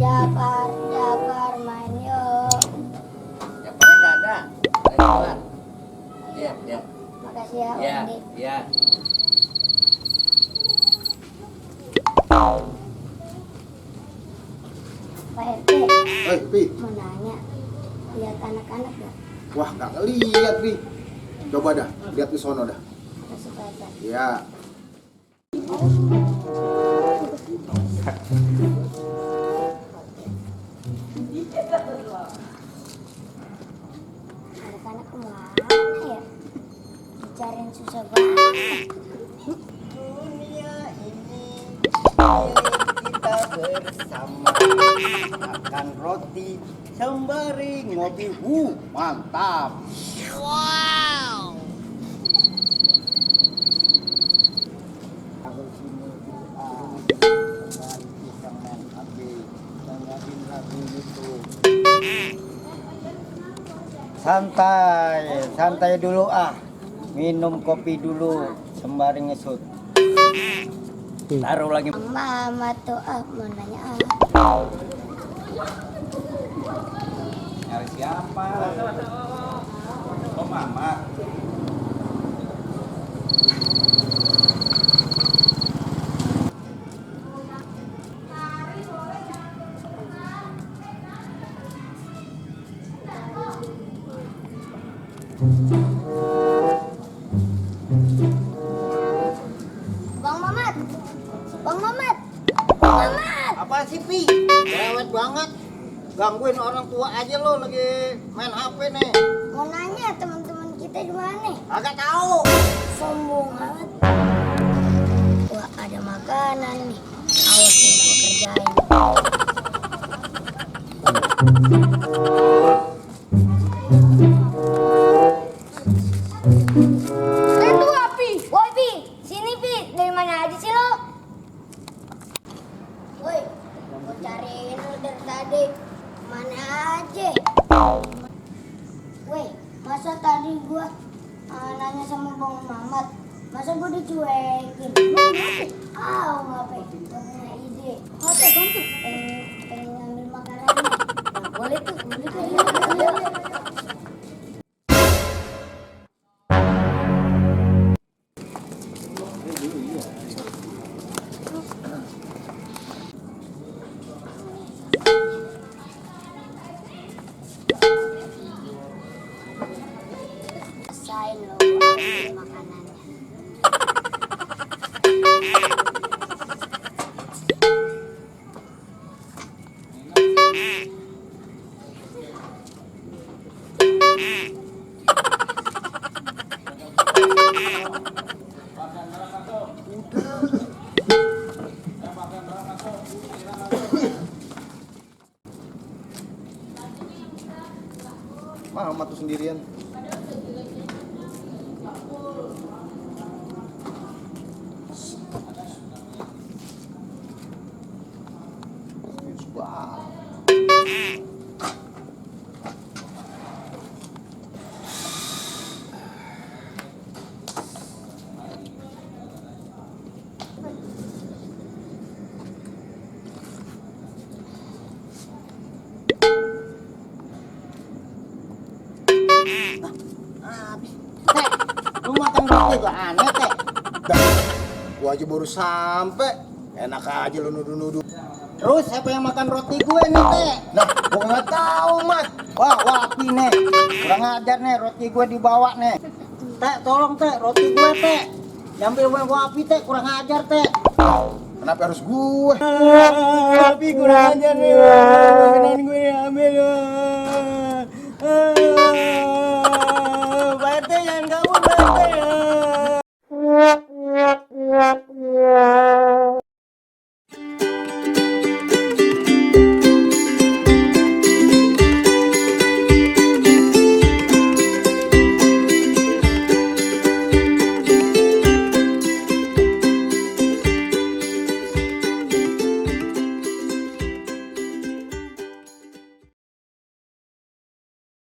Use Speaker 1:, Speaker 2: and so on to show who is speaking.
Speaker 1: Japar, Japar main yuk.
Speaker 2: Japarnya nggak ada. Dari luar. Iya, iya.
Speaker 1: Makasih ya,
Speaker 2: Iya,
Speaker 1: Wandi.
Speaker 2: iya.
Speaker 1: Pak RT,
Speaker 3: Pi.
Speaker 1: mau nanya, lihat anak-anak gak?
Speaker 3: Wah, nggak ngeliat, Pi. Coba dah, lihat di sono dah.
Speaker 1: Kasih Pak RT.
Speaker 3: Ya.
Speaker 1: Anak-anak kemana ya? Dicariin susah banget.
Speaker 2: Dunia ini kita bersama makan roti sembari ngopi. Mantap. Santai dulu ah. Minum kopi dulu sembari ngesut. Taruh lagi.
Speaker 1: Mama tuh mau nanya
Speaker 2: Nyari siapa? Oh, Mama.
Speaker 1: Bang Mamat, Bang Mamat, Bang Mamat.
Speaker 2: Apa sih, Pi? Cerewet banget. Gangguin orang tua aja lo lagi main HP nih.
Speaker 1: Mau nanya teman-teman kita di mana?
Speaker 2: Agak tahu.
Speaker 1: Sombong banget. Wah, ada makanan nih. Awas nih gua kerjain. Itu Pi. Woi Pi, sini Pi. Dari mana aja sih lo? Woi, gua cariin lo dari tadi. Mana aja? Woi, masa tadi gua nanya sama Bang Mamat, masa gua dicuekin? Ngapain? Gua punya ide. Oke, bantu. Pengen ngambil makanannya. Nah, boleh tuh, boleh tuh. Iya. Rasain lo ambil makanannya.
Speaker 3: Mama tuh sendirian. Wah.
Speaker 2: Habis. Teh, lu makan roti gak aneh, Teh?
Speaker 3: Gua aja baru sampai. Enak aja lu nuduh-nuduh.
Speaker 2: Terus siapa yang makan roti gue nih, Teh?
Speaker 3: Nah, gua nggak tahu, Mat.
Speaker 2: Wah, Wapi nih. Kurang ajar nih, roti gue dibawa nih. Teh, tolong Teh, roti gue Teh. Diambil Wapi Teh, kurang ajar Teh.
Speaker 3: Kenapa harus gua?
Speaker 2: Wapi kurang ajar nih, makanan gue diambil.